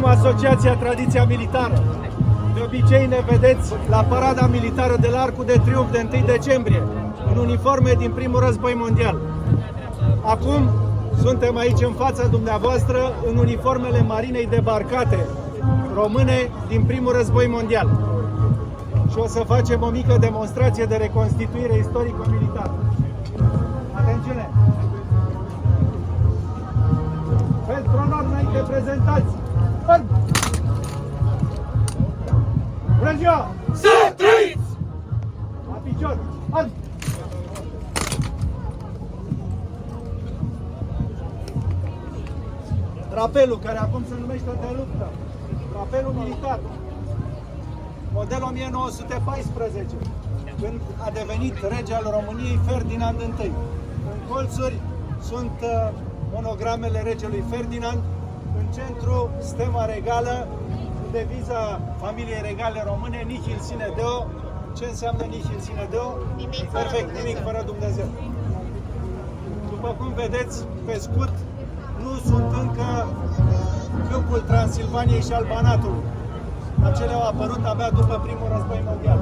Suntem Asociația Tradiția Militară. De obicei ne vedeți la parada militară de la Arcul de Triunf de 1 decembrie, în uniforme din primul război mondial. Acum suntem aici în fața dumneavoastră în uniformele marinei debarcate române din primul război mondial. Și o să facem o mică demonstrație de reconstituire istorico-militară. Atențiune! Pentru onor înainte prezentați! Bună ziua! Să trăiți! La picior! Hai! Drapelul, care acum se numește de luptă. Drapelul militar. Model 1914, când a devenit rege al României Ferdinand I. În colțuri sunt monogramele regelui Ferdinand, în centru stema regală, deviza familiei regale române, Nihil sine Deo. Ce înseamnă Nihil sine Deo? Perfect, nimic fără Dumnezeu. După cum vedeți, pe scut nu sunt încă câmpul Transilvaniei și al Banatului. Acelea au apărut abia după primul război mondial.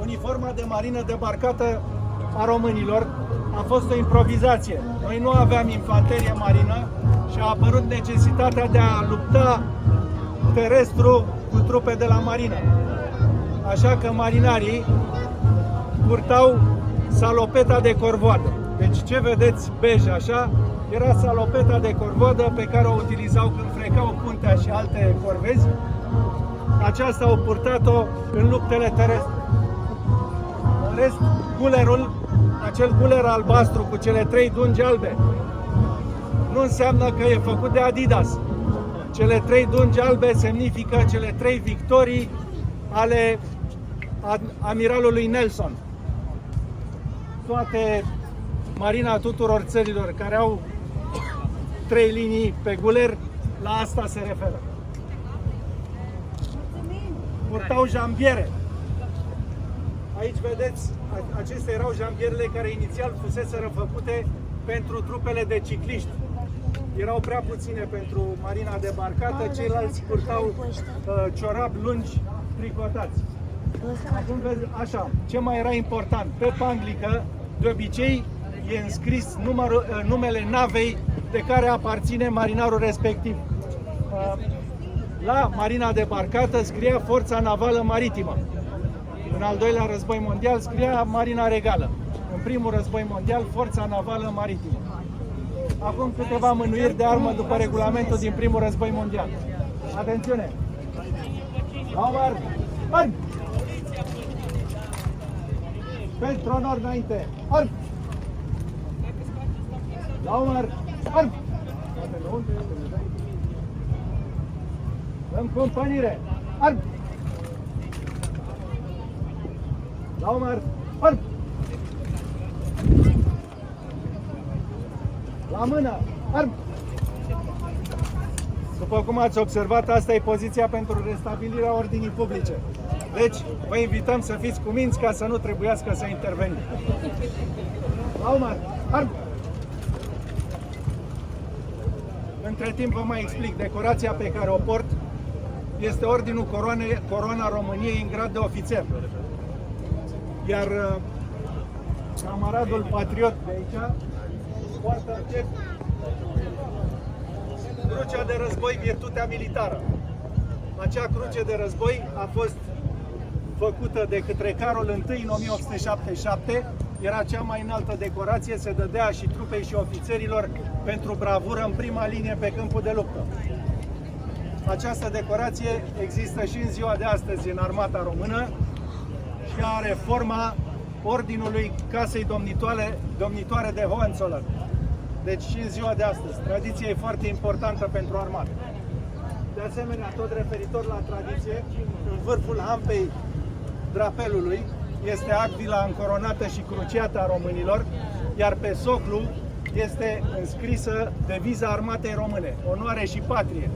Uniforma de marină debarcată a românilor a fost o improvizație. Noi nu aveam infanterie marină și a apărut necesitatea de a lupta terestru cu trupe de la marină. Așa că marinarii purtau salopeta de corvoadă. Deci ce vedeți bej așa, era salopeta de corvoadă pe care o utilizau când frecau puntea și alte corvezi. Aceasta au purtat-o în luptele terestre. În rest, gulerul, acel guler albastru cu cele 3 dungi albe, nu înseamnă că e făcut de Adidas. Cele 3 dungi albe semnifică cele 3 victorii ale amiralului Nelson. Toate marina tuturor țărilor care au 3 linii pe guler, la asta se referă. Purtau jambiere. Aici vedeți, acestea erau jambierele care inițial fuseseră făcute pentru trupele de cicliști. Erau prea puține pentru marina debarcată, ceilalți purtau ciorapi lungi tricotați. Acum vezi, așa, ce mai era important, pe panglică, de obicei, e înscris numele navei de care aparține marinarul respectiv. La marina debarcată scria Forța Navală Maritimă. În al doilea război mondial scria Marina Regală. În primul război mondial, Forța Navală Maritimă. Acum câteva mânuiri de armă după regulamentul din primul război mondial. Atențiune! La umăr! Arm! Pentru onor înainte! Arm! La umăr! Arm! În companiere! Arm! La umăr! Arm! La mână! Arm! După cum ați observat, asta e poziția pentru restabilirea ordinii publice. Deci, vă invităm să fiți cuminți ca să nu trebuiască să intervenim. La umăr! Arm! Între timp vă mai explic, decorația pe care o port este Ordinul Coroana României în grad de ofițer. Iar camaradul patriot de aici poartă Crucea de Război Virtutea Militară. Acea cruce de război a fost făcută de către Carol I în 1877. Era cea mai înaltă decorație, se dădea și trupei și ofițerilor pentru bravură în prima linie pe câmpul de luptă. Această decorație există și în ziua de astăzi în armata română și are forma Ordinului Casei Domnitoare de Hohenzollern. Deci și în ziua de astăzi. Tradiția e foarte importantă pentru armată. De asemenea, tot referitor la tradiție, în vârful hampei drapelului este acvila încoronată și cruciată a românilor, iar pe soclu este înscrisă deviza armatei române, onoare și patrie.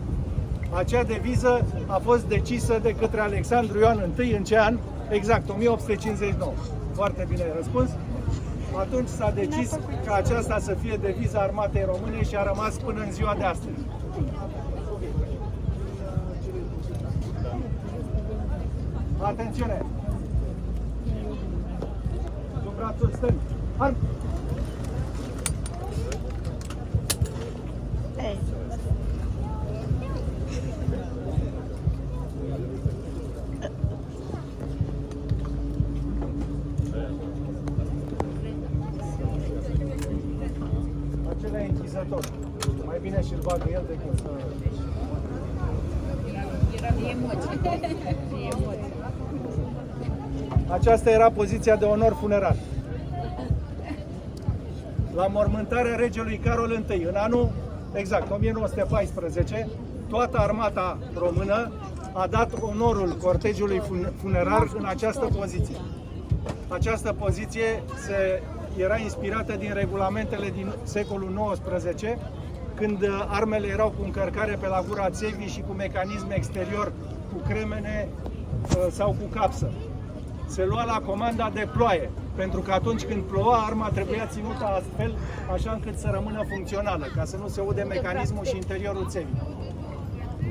Acea deviză a fost decisă de către Alexandru Ioan I în ce an? Exact, 1859. Foarte bine răspuns. Atunci s-a decis ca aceasta să fie deviza armatei române și a rămas până în ziua de astăzi. Atențiune! Cu brațul stâng. Arm! Acela e închizător. Mai bine și-l bagă el decât să... Aceasta era poziția de onor funerar. La mormântarea regelui Carol I, în anul exact 1914, toată armata română a dat onorul cortegiului funerar în această poziție. Această poziție era inspirată din regulamentele din secolul XIX, când armele erau cu încărcare pe la gura țevii și cu mecanism exterior, cu cremene sau cu capsă. Se lua la comanda de ploaie, pentru că atunci când ploua, arma trebuia ținută astfel, așa încât să rămână funcțională, ca să nu se ude mecanismul și interiorul țevii.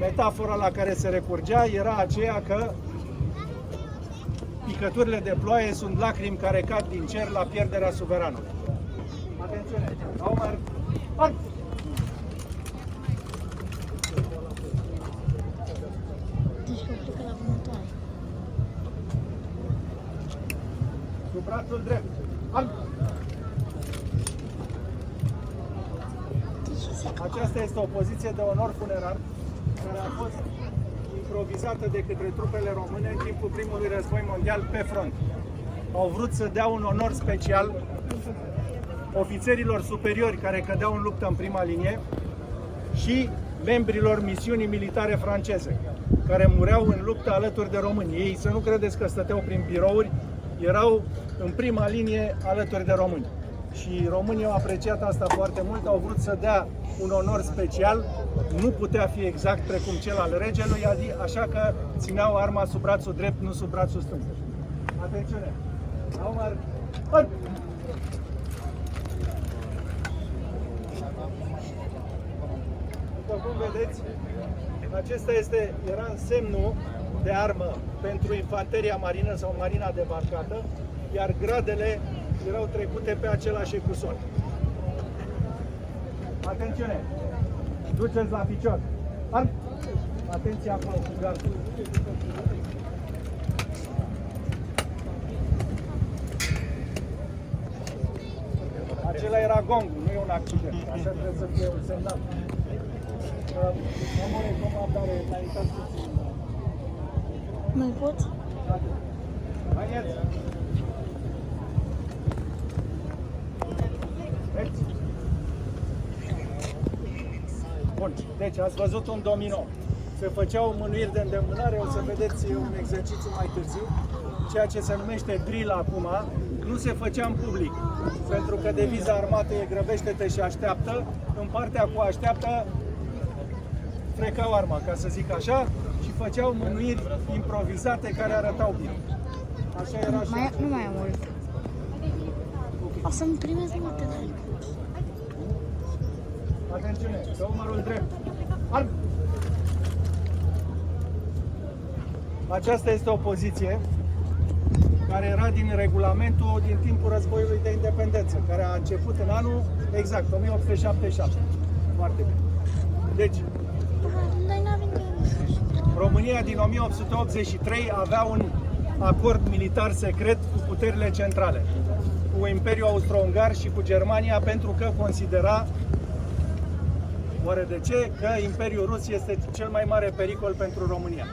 Metafora la care se recurgea era aceea că picăturile de ploaie sunt lacrimi care cad din cer la pierderea suveranului. Atențiune! Omar! Arm! Cu brațul drept. Arm! Aceasta este o poziție de onor funerar care a fost improvizată de către trupele române în timpul primului război mondial pe front. Au vrut să dea un onor special ofițerilor superiori care cădeau în luptă în prima linie și membrilor misiunii militare franceze, care mureau în luptă alături de români. Ei, să nu credeți că stăteau prin birouri, erau în prima linie alături de români. Și românii au apreciat asta foarte mult, au vrut să dea un onor special, nu putea fi exact precum cel al regelui, așa că țineau arma sub brațul drept, nu sub brațul stâng. Atențiune! Omar! Arm! După cum vedeți, acesta era semnul de armă pentru infanteria marină sau marina debarcată, iar gradele erau trecute pe același ecuson. Atențiune! Duceți la picior! Arm! Atenție acolo cu gardul! Acela era gongul, nu e un accident. Așa trebuie să fie un semnal. Amore, comandare, înaintați puțin. Mai pot? Haideți! Bun, deci ați văzut un domino. Se făceau mânuiri de îndemânare, o să vedeți un exercițiu mai târziu. Ceea ce se numește drill acum, nu se făcea în public, pentru că deviza armatei e grăbește-te și așteaptă. În partea cu așteaptă frecau arma, ca să zic așa, și făceau mânuiri improvizate care arătau bine. Așa era și... Nu mai am mult. O să-mi primesc material. Atențiune, pe umărul drept. Arm! Aceasta este o poziție care era din regulamentul din timpul războiului de independență, care a început în anul exact 1877. Foarte bine. Deci, România din 1883 avea un acord militar secret cu puterile centrale, cu Imperiul Austro-Ungar și cu Germania, pentru că considera, oare de ce, că Imperiul Rus este cel mai mare pericol pentru România.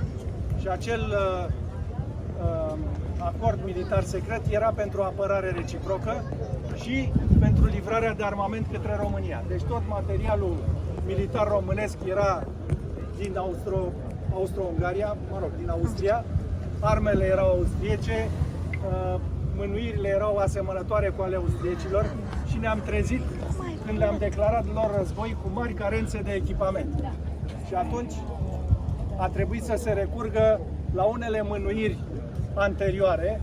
Și acel acord militar secret era pentru apărare reciprocă și pentru livrarea de armament către România. Deci tot materialul militar românesc era din Austro-Ungaria, mă rog, din Austria, armele erau austriece, mânuirile erau asemănătoare cu ale austriecilor și ne-am trezit când le-am declarat lor război cu mari carențe de echipament. Și atunci a trebuit să se recurgă la unele mânuiri anterioare,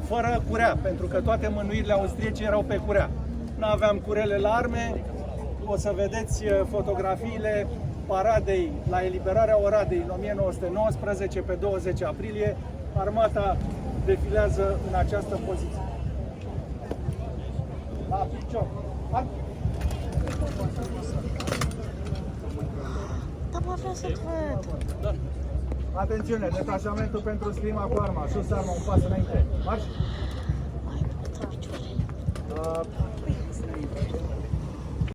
fără curea, pentru că toate mânuirile austriece erau pe curea. Nu aveam curele la arme, o să vedeți fotografiile paradei, la eliberarea Oradei în 1919, pe 20 aprilie, armata defilează în această poziție. La picior. Hai. Dar mă vreau să-ți văd. Atențiune, detașamentul pentru scrima cu arma. Sus arma, un pas înainte. Marș! Mai putea picioare.